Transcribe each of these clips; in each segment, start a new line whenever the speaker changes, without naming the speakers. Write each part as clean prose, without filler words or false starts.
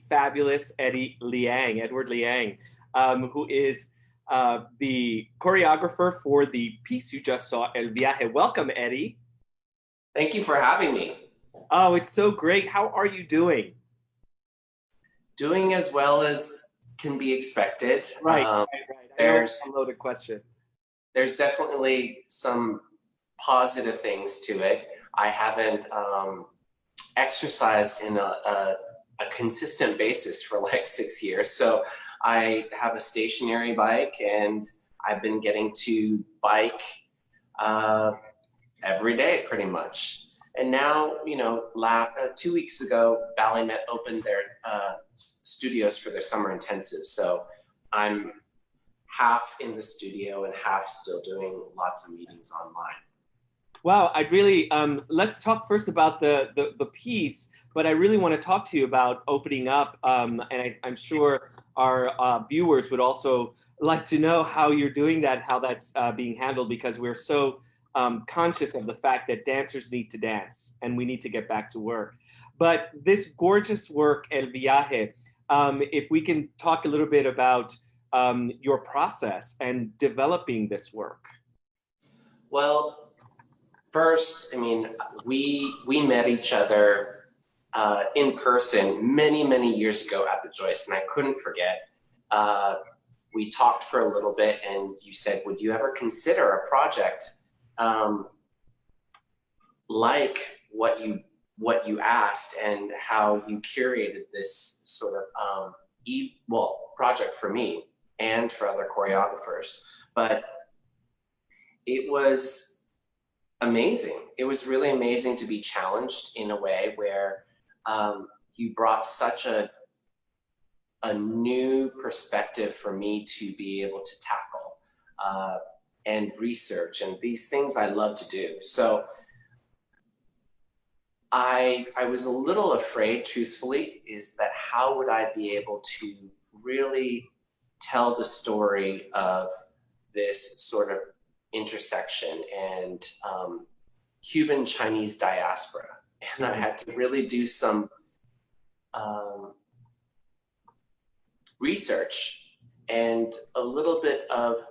fabulous Edward Liang, who is the choreographer for the piece you just saw, El Viaje. Welcome, Eddie.
Thank you for having me.
Oh, it's so great. How are you doing?
Doing as well as can be expected.
Right.
There's
a loaded question.
There's definitely some positive things to it. I haven't exercised in a consistent basis for like 6 years. So I have a stationary bike and I've been getting to bike every day pretty much. And now, 2 weeks ago, Ballet Met opened their studios for their summer intensive. So I'm half in the studio and half still doing lots of meetings online.
Wow, I'd really, let's talk first about the piece, but I really want to talk to you about opening up, and I'm sure our viewers would also like to know how you're doing that, how that's being handled, because we're so conscious of the fact that dancers need to dance and we need to get back to work. But this gorgeous work, El Viaje, if we can talk a little bit about your process and developing this work.
Well, first, we met each other in person many years ago at the Joyce, and I couldn't forget. We talked for a little bit, and you said, would you ever consider a project like what you asked, and how you curated this sort of project for me and for other choreographers. But it was amazing. It was really amazing to be challenged in a way where you brought such a new perspective for me to be able to tackle and research, and these things I love to do. So I was a little afraid, truthfully, is that how would I be able to really tell the story of this sort of intersection and Cuban Chinese diaspora. And I had to really do some research and a little bit of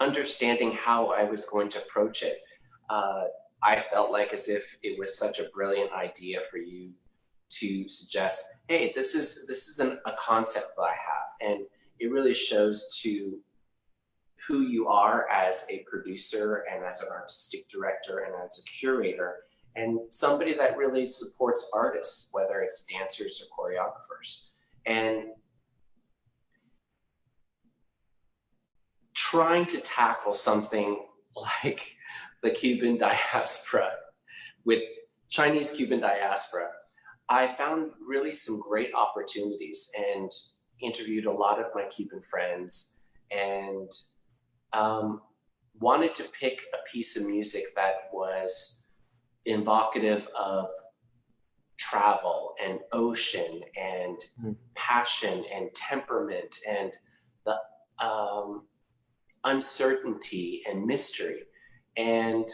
understanding how I was going to approach it. I felt like as if it was such a brilliant idea for you to suggest, hey, this is a concept that I have, and it really shows to who you are as a producer and as an artistic director and as a curator, and somebody that really supports artists, whether it's dancers or choreographers. And trying to tackle something like the Cuban diaspora with Chinese Cuban diaspora, I found really some great opportunities and interviewed a lot of my Cuban friends, and wanted to pick a piece of music that was evocative of travel and ocean and passion and temperament and the uncertainty and mystery. And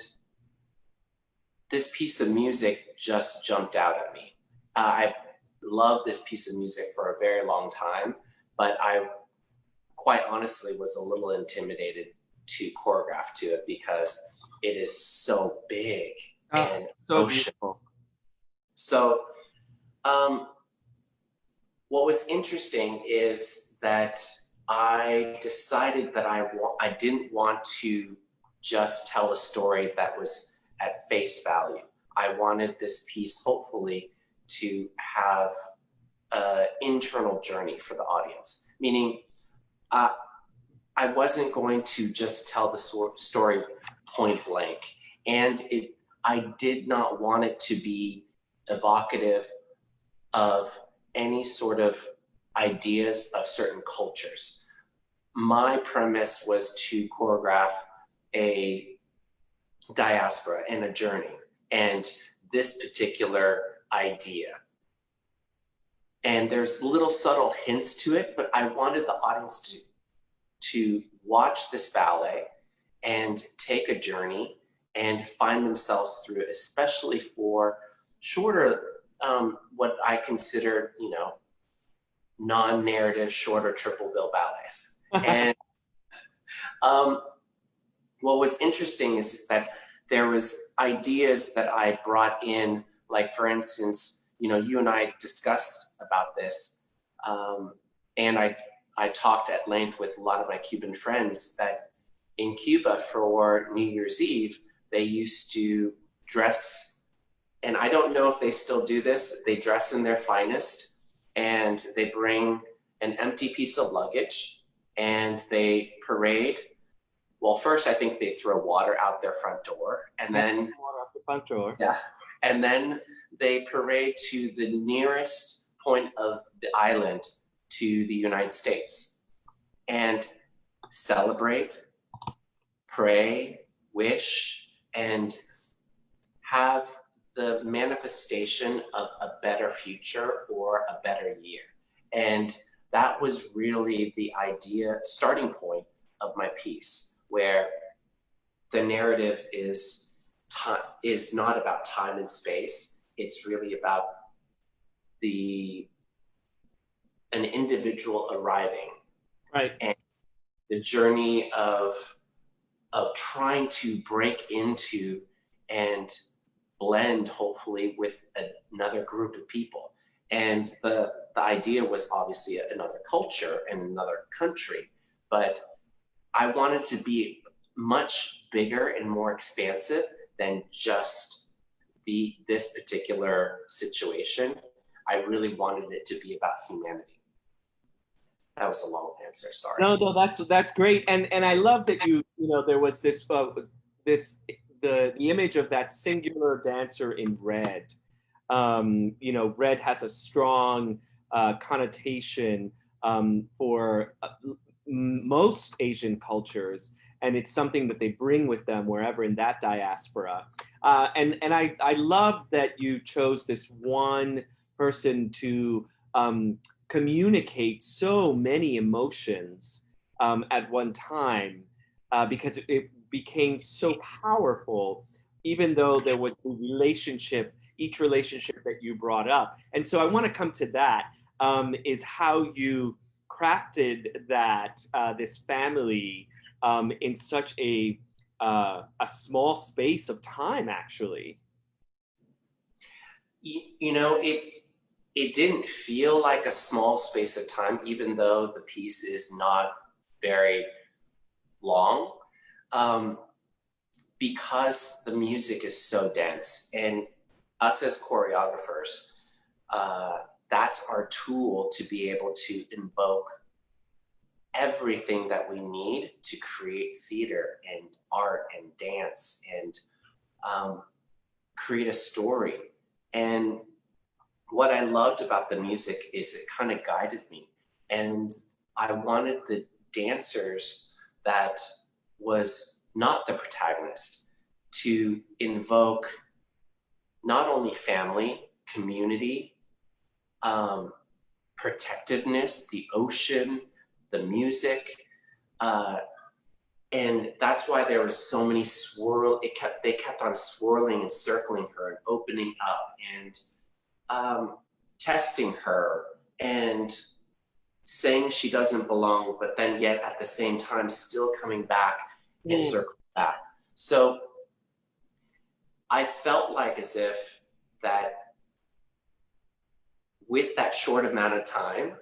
this piece of music just jumped out at me. I loved this piece of music for a very long time, but I quite honestly was a little intimidated to choreograph to it because it is so big and
so
beautiful. So what was interesting is that I decided that I didn't want to just tell a story that was at face value. I wanted this piece hopefully to have an internal journey for the audience, meaning I wasn't going to just tell the story point blank, and I did not want it to be evocative of any sort of ideas of certain cultures. My premise was to choreograph a diaspora and a journey, and this particular idea. And there's little subtle hints to it, but I wanted the audience to watch this ballet and take a journey and find themselves through it, especially for shorter, what I consider, non-narrative short or triple bill ballets. And what was interesting is that there was ideas that I brought in, like for instance, you and I discussed about this, and I talked at length with a lot of my Cuban friends that in Cuba for New Year's Eve, they used to dress, and I don't know if they still do this, they dress in their finest and they bring an empty piece of luggage and they parade. Well, first I think they throw water out their front door, and then
water out the front door.
Yeah, and then they parade to the nearest point of the island to the United States and celebrate, pray, wish, and have the manifestation of a better future or a better year. And that was really the idea, starting point of my piece, where the narrative is not about time and space. It's really about an individual arriving,
right,
and the journey of trying to break into and blend, hopefully, with another group of people. And the idea was obviously another culture and another country, but I wanted to be much bigger and more expansive than just this particular situation. I really wanted it to be about humanity. That was a long answer, sorry.
No, that's great, and I love that there was this the image of that singular dancer in red. Red has a strong connotation for most Asian cultures, and it's something that they bring with them wherever in that diaspora. And I love that you chose this one person to communicate so many emotions at one time, because it became so powerful, even though there was the relationship, each relationship that you brought up. And so I want to come to that, is how you crafted that, this family in such a small space of time, actually.
It didn't feel like a small space of time, even though the piece is not very long, because the music is so dense. And us as choreographers, that's our tool to be able to invoke everything that we need to create theater and art and dance and create a story. And what I loved about the music is it kind of guided me. And I wanted the dancers that was not the protagonist to invoke not only family, community, protectiveness, the ocean, the music, and that's why there was so many they kept on swirling and circling her and opening up and testing her and saying she doesn't belong, but then yet at the same time still coming back and circling back. So I felt like as if that with that short amount of time,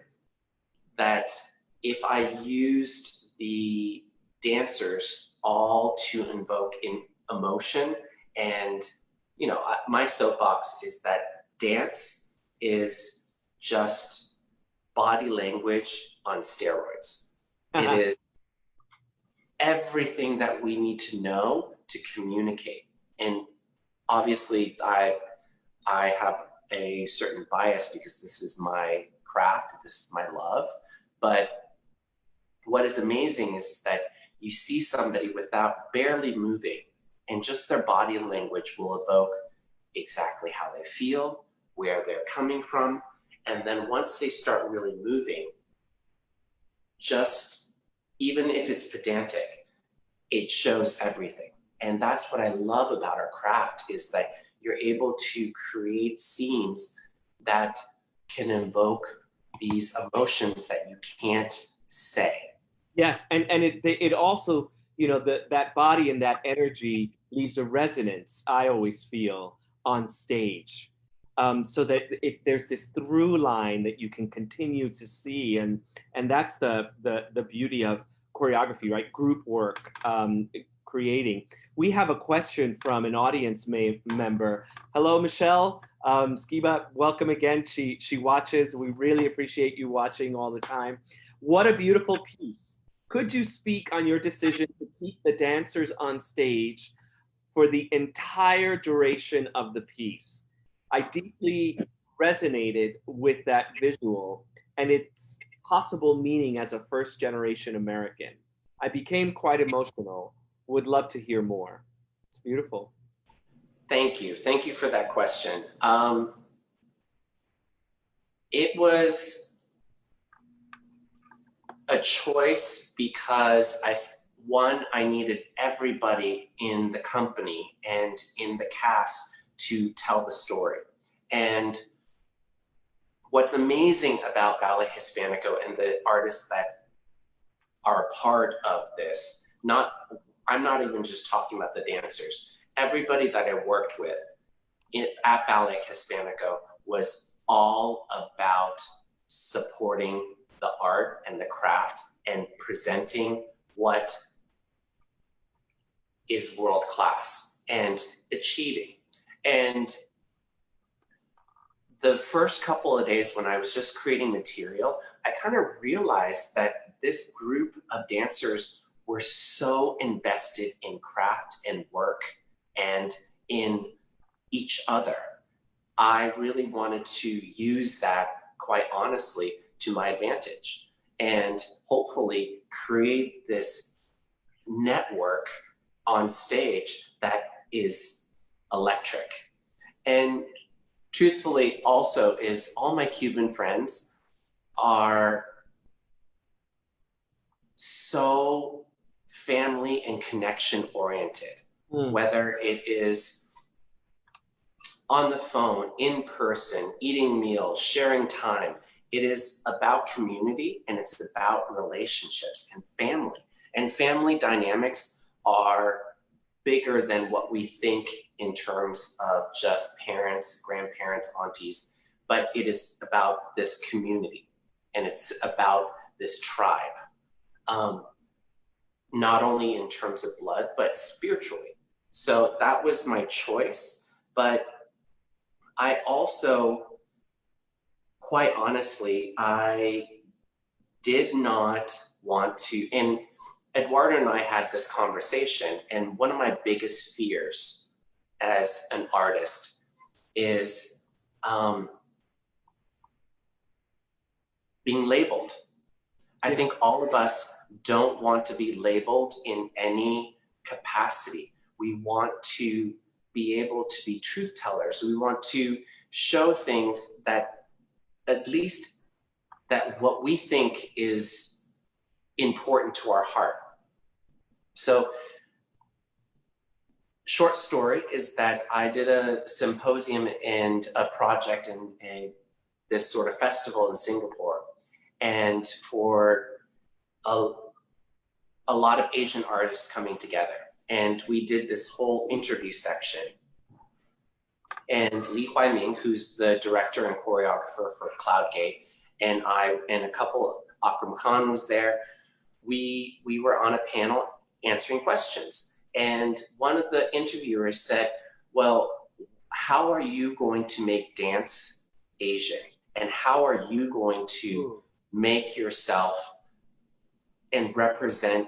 that if I used the dancers all to invoke in emotion, and my soapbox is that dance is just body language on steroids. It is everything that we need to know to communicate. And obviously I have a certain bias because this is my craft, this is my love. But what is amazing is that you see somebody without barely moving, and just their body language will evoke exactly how they feel, where they're coming from. And then once they start really moving, just even if it's pedantic, it shows everything. And that's what I love about our craft, is that you're able to create scenes that can invoke these emotions that you can't say.
Yes, and it also, you know, that body and that energy leaves a resonance, I always feel, on stage, so that there's this through line that you can continue to see, and that's the beauty of choreography, right? Group work, creating. We have a question from an audience member. Hello, Michelle. Skiba, welcome again. She watches. We really appreciate you watching all the time. What a beautiful piece. Could you speak on your decision to keep the dancers on stage for the entire duration of the piece? I deeply resonated with that visual and its possible meaning as a first-generation American. I became quite emotional. Would love to hear more. It's beautiful.
Thank you. Thank you for that question. It was a choice because I needed everybody in the company and in the cast to tell the story. And what's amazing about Ballet Hispánico and the artists that are a part of this, I'm not even just talking about the dancers, everybody that I worked with at Ballet Hispánico was all about supporting the art and the craft and presenting what is world class and achieving. And the first couple of days when I was just creating material, I kind of realized that this group of dancers were so invested in craft and work and in each other. I really wanted to use that, quite honestly, to my advantage and hopefully create this network on stage that is electric. And truthfully also is all my Cuban friends are so family and connection oriented, whether it is on the phone, in person, eating meals, sharing time. It is about community and it's about relationships and family. And family dynamics are bigger than what we think in terms of just parents, grandparents, aunties, but it is about this community and it's about this tribe. Not only in terms of blood, but spiritually. So that was my choice, but I also, quite honestly, I did not want to, and Eduardo and I had this conversation, and one of my biggest fears as an artist is being labeled. I think all of us don't want to be labeled in any capacity. We want to be able to be truth tellers. We want to show things that at least that what we think is important to our heart. So short story is that I did a symposium and a project in this sort of festival in Singapore. And for a lot of Asian artists coming together. And we did this whole interview section. And Li Huaiming, who's the director and choreographer for Cloudgate, and I and a couple, Akram Khan was there. We were on a panel answering questions. And one of the interviewers said, well, how are you going to make dance Asian? And how are you going to make yourself and represent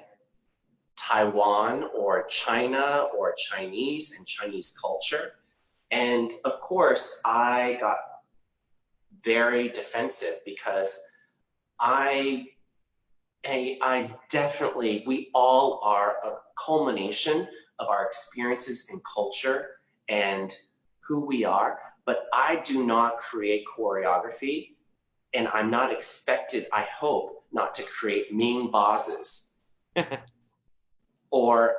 Taiwan or China or Chinese and Chinese culture? And of course, I got very defensive because I definitely, we all are a culmination of our experiences in culture and who we are, but I do not create choreography and I'm not expected, I hope, not to create Ming vases or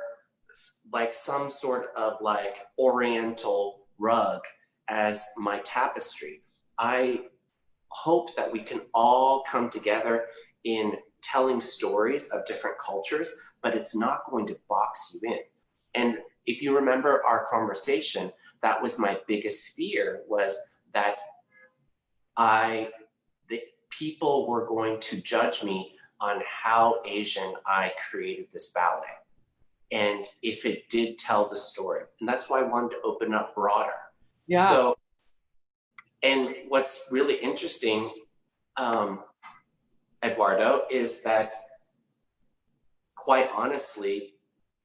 like some sort of like Oriental rug as my tapestry. I hope that we can all come together in telling stories of different cultures, but it's not going to box you in. And if you remember our conversation, that was my biggest fear, was that the people were going to judge me on how Asian I created this ballet, and if it did tell the story. And that's why I wanted to open up broader.
Yeah.
So, and what's really interesting, Eduardo, is that quite honestly,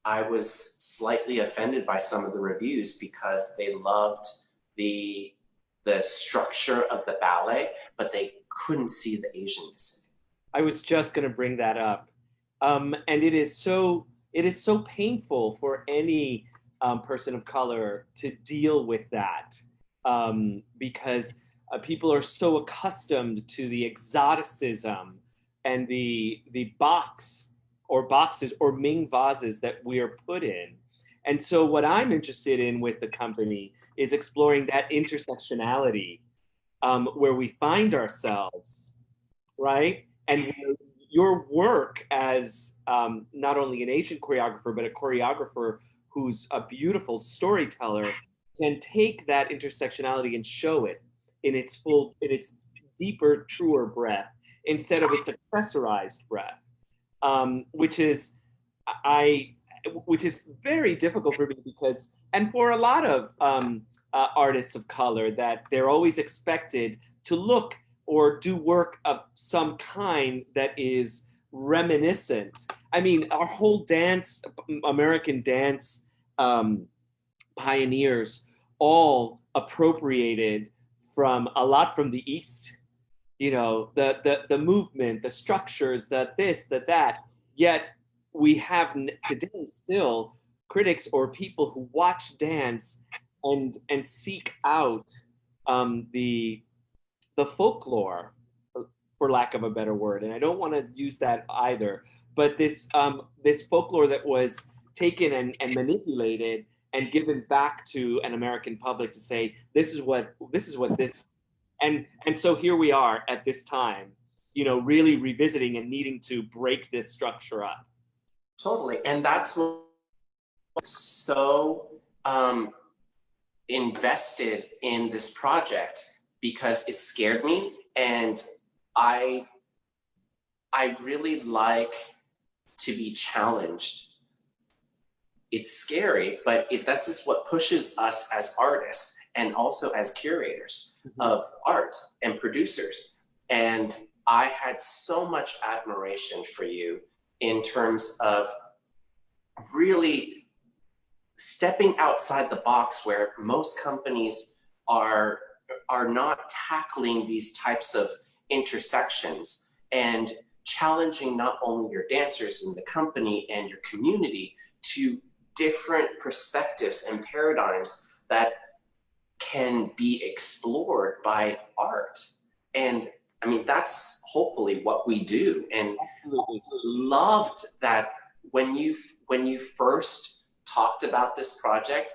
I was slightly offended by some of the reviews because they loved the structure of the ballet, but they couldn't see the Asianness.
I was just going to bring that up. And it is so painful for any person of color to deal with that, because people are so accustomed to the exoticism and the boxes or Ming vases that we are put in. And so what I'm interested in with the company is exploring that intersectionality, where we find ourselves, right? And your work as not only an Asian choreographer, but a choreographer who's a beautiful storyteller, can take that intersectionality and show it in its deeper, truer breath, instead of its accessorized breath, which is very difficult for me, because, and for a lot of artists of color, that they're always expected to look or do work of some kind that is reminiscent. I mean, our whole American dance pioneers all appropriated a lot from the East. You know, the movement, the structures, the this, the that. Yet we have today still critics or people who watch dance and seek out the folklore, for lack of a better word, and I don't want to use that either, but this folklore that was taken and manipulated and given back to an American public to say, this is what this, and so here we are at this time, you know, really revisiting and needing to break this structure up.
Totally. And that's what so invested in this project, because it scared me, and I really like to be challenged. It's scary, but this is what pushes us as artists and also as curators of art and producers. And I had so much admiration for you in terms of really stepping outside the box, where most companies are not tackling these types of intersections, and challenging not only your dancers in the company and your community to different perspectives and paradigms that can be explored by art. And I mean, that's hopefully what we do. And
Absolutely.
loved that when you first talked about this project,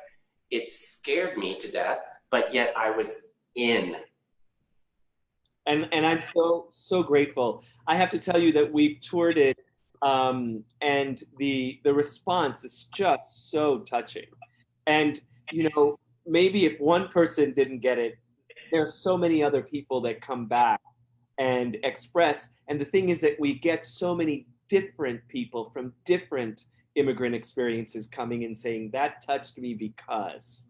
it scared me to death, but yet I was in.
And I'm so grateful. I have to tell you that we've toured it, and the response is just so touching. And you know, maybe if one person didn't get it, there are so many other people that come back and express. And the thing is that we get so many different people from different immigrant experiences coming and saying, that touched me because.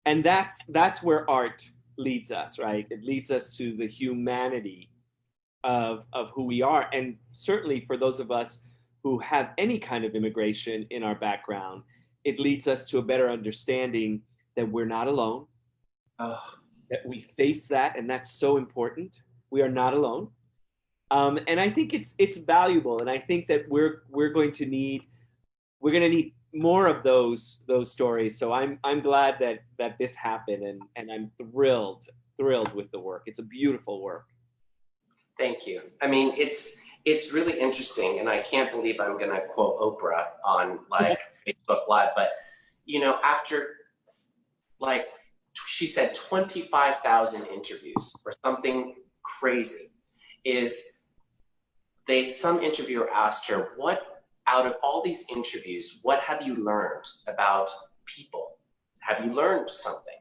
And that's where art leads us, right? It leads us to the humanity of who we are. And certainly for those of us who have any kind of immigration in our background, it leads us to a better understanding that we're not alone, that we face that, and that's so important. We are not alone. And I think it's valuable, and I think that we're going to need more of those stories. So I'm glad that this happened, and I'm thrilled with the work. It's a beautiful work.
Thank you. I mean, it's really interesting, and I can't believe I'm gonna quote Oprah on like Facebook Live, but you know, after like she said 25,000 interviews or something crazy, is some interviewer asked her, what, out of all these interviews, what have you learned about people? Have you learned something?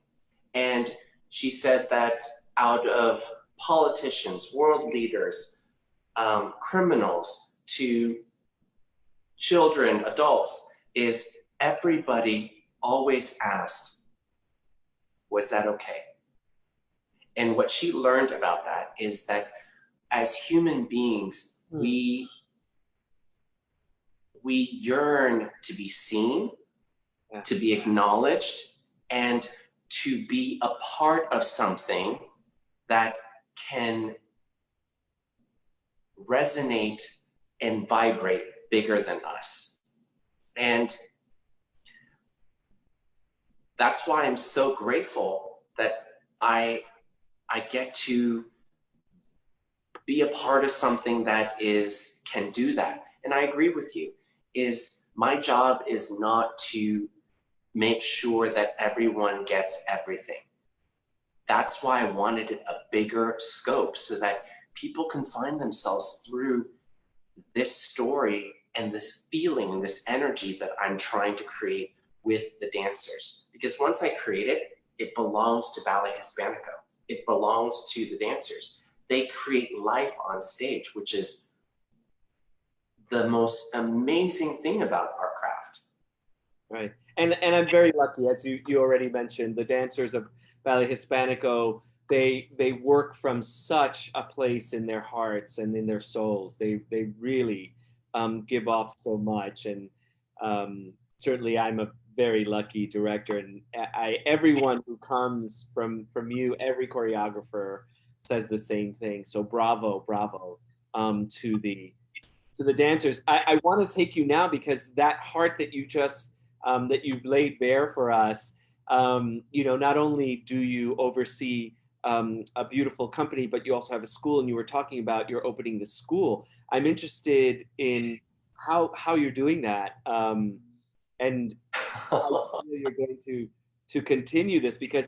And she said that out of politicians, world leaders, criminals, to children, adults, is everybody always asked, was that okay? And what she learned about that is that as human beings, we yearn to be seen, to be acknowledged, and to be a part of something that can resonate and vibrate bigger than us. And that's why I'm so grateful that I get to be a part of something that can do that. And I agree with you, is my job is not to make sure that everyone gets everything. That's why I wanted a bigger scope, so that people can find themselves through this story and this feeling and this energy that I'm trying to create with the dancers. Because once I create it, it belongs to Ballet Hispánico. It belongs to the dancers. They create life on stage, which is the most amazing thing about our craft.
Right. And I'm very lucky, as you already mentioned, the dancers of Ballet Hispánico, they work from such a place in their hearts and in their souls. They really give off so much. And certainly I'm a very lucky director. And everyone who comes from you, every choreographer says the same thing. So bravo, bravo to the dancers. I want to take you now, because that heart that you just that you've laid bare for us, not only do you oversee a beautiful company, but you also have a school, and you were talking about you're opening the school. I'm interested in how you're doing that, and how you're going to continue this, because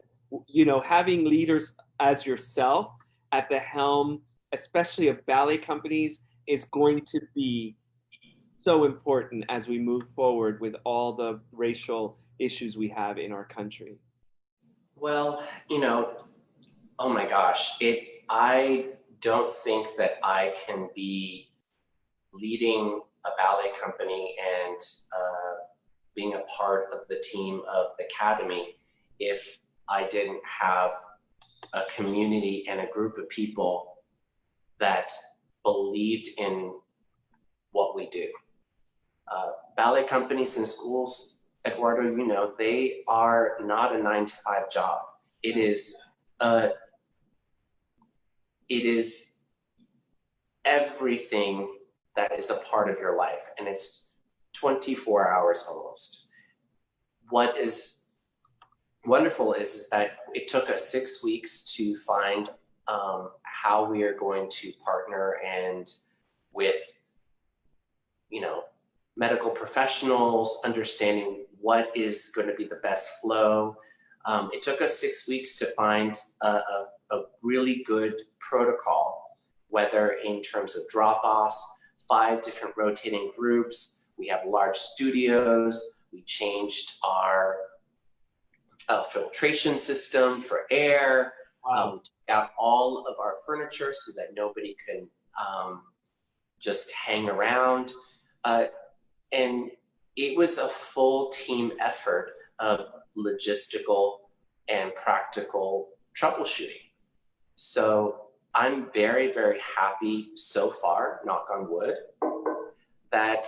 having leaders as yourself at the helm, especially of ballet companies, is going to be so important as we move forward with all the racial issues we have in our country.
Well, oh my gosh, I don't think that I can be leading a ballet company and being a part of the team of the academy if I didn't have a community and a group of people that believed in what we do. Ballet companies and schools, Eduardo, they are not a 9-to-5 job. It is everything that is a part of your life, and it's 24 hours almost. What is wonderful is that it took us 6 weeks to find how we are going to partner and with medical professionals, understanding what is going to be the best flow. It took us 6 weeks to find a really good protocol, whether in terms of drop-offs, 5 different rotating groups. We have large studios. We changed our filtration system for air.
Wow.
We took out all of our furniture so that nobody could just hang around. And it was a full team effort of logistical and practical troubleshooting. So I'm very, very happy so far, knock on wood, that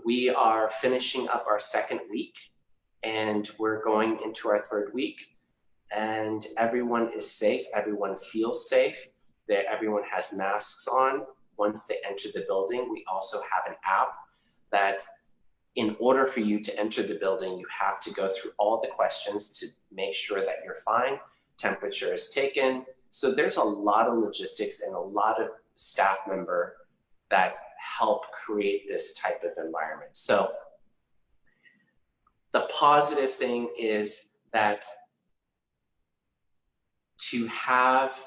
we are finishing up our 2nd week, and we're going into our 3rd week, and everyone is safe. Everyone feels safe. That everyone has masks on once they enter the building. We also have an app that, in order for you to enter the building, you have to go through all the questions to make sure that you're fine. Temperature is taken. So there's a lot of logistics and a lot of staff member that help create this type of environment. So the positive thing is that to have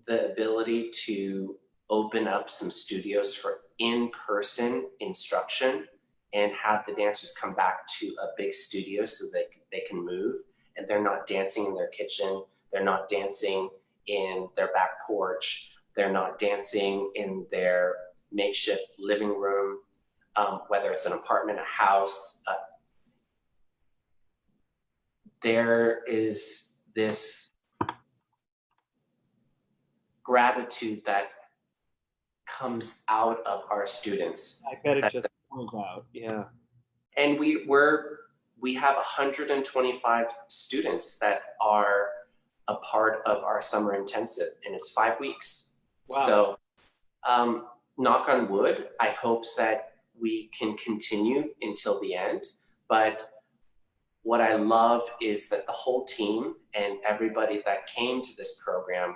the ability to open up some studios for in-person instruction and have the dancers come back to a big studio so that they can move and they're not dancing in their kitchen, they're not dancing in their back porch, they're not dancing in their makeshift living room, whether it's an apartment, a house. There is this gratitude that comes out of our students.
I bet it just comes out. Yeah.
And we have 125 students that are a part of our summer intensive, and it's 5 weeks.
Wow.
So knock on wood, I hope that we can continue until the end. But what I love is that the whole team and everybody that came to this program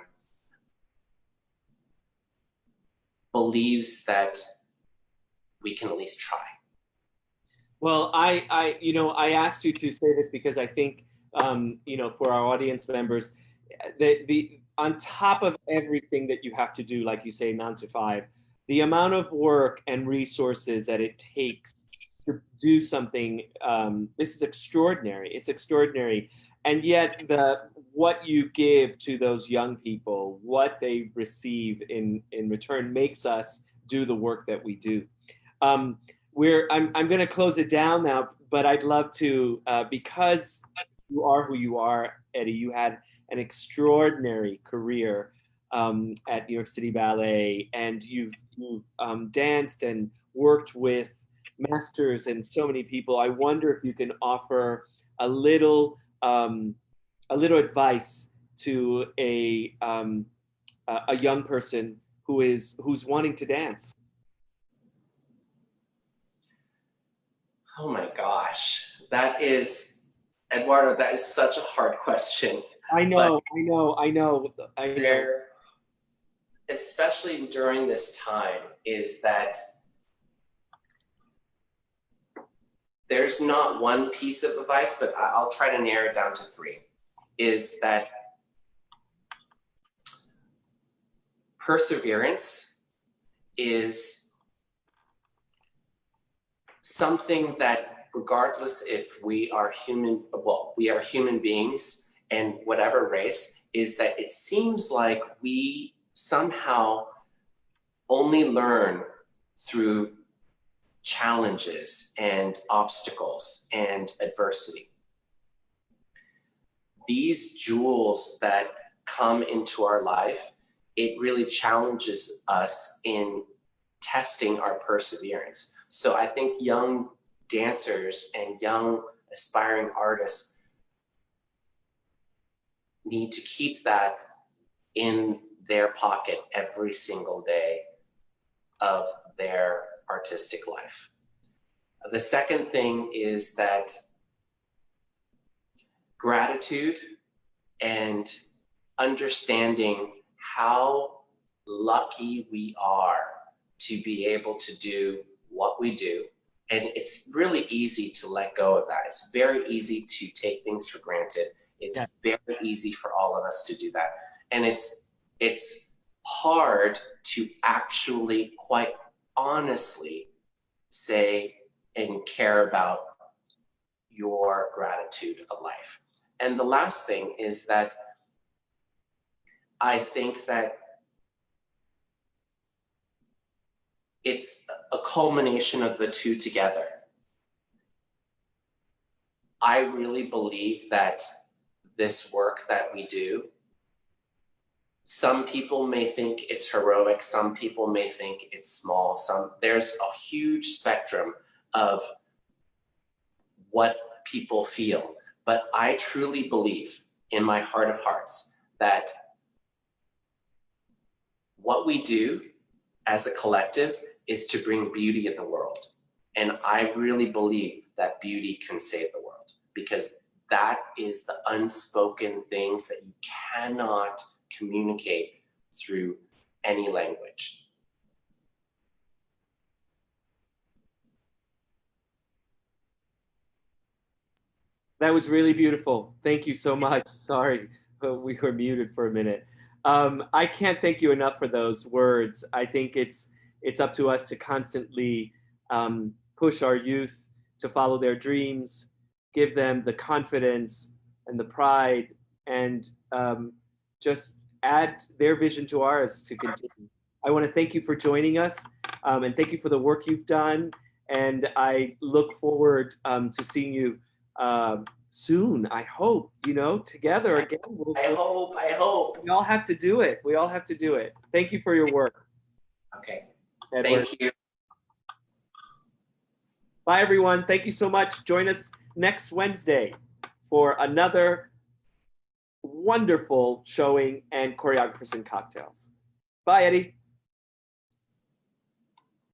believes that we can at least try.
Well, I asked you to say this because I think, for our audience members, the on top of everything that you have to do, like you say, 9 to 5, the amount of work and resources that it takes to do something, this is extraordinary. It's extraordinary. And yet what you give to those young people, what they receive in return makes us do the work that we do. I'm going to close it down now, but I'd love to, because you are who you are, Eddie, you had an extraordinary career at New York City Ballet, and you've danced and worked with masters and so many people. I wonder if you can offer a little advice to a young person who's wanting to dance.
Oh my gosh, that is, Eduardo, that is such a hard question.
I know.
Especially during this time, is that there's not one piece of advice, but I'll try to narrow it down to 3, is that perseverance is something that, regardless if we are human beings and whatever race, is that it seems like we somehow only learn through challenges and obstacles and adversity. These jewels that come into our life, it really challenges us in testing our perseverance. So I think young dancers and young aspiring artists need to keep that in their pocket every single day of their artistic life. The second thing is that gratitude and understanding how lucky we are to be able to do what we do. And it's really easy to let go of that. It's very easy to take things for granted. It's very easy for all of us to do that. And it's hard to actually, quite honestly, say and care about your gratitude of life. And the last thing is that I think that it's a culmination of the two together. I really believe that this work that we do, some people may think it's heroic, some people may think it's small, there's a huge spectrum of what people feel. But I truly believe in my heart of hearts that what we do as a collective is to bring beauty in the world. And I really believe that beauty can save the world, because that is the unspoken things that you cannot communicate through any language.
That was really beautiful. Thank you so much. Sorry, but we were muted for a minute. I can't thank you enough for those words. I think it's up to us to constantly push our youth to follow their dreams, give them the confidence and the pride, and just add their vision to ours to continue. I want to thank you for joining us, and thank you for the work you've done. And I look forward to seeing you soon. I hope, together again.
I hope.
We all have to do it. We all have to do it. Thank you for your work.
Okay.
Edward.
Thank you.
Bye, everyone. Thank you so much. Join us next Wednesday for another wonderful showing and choreographers and cocktails. Bye, Eddie.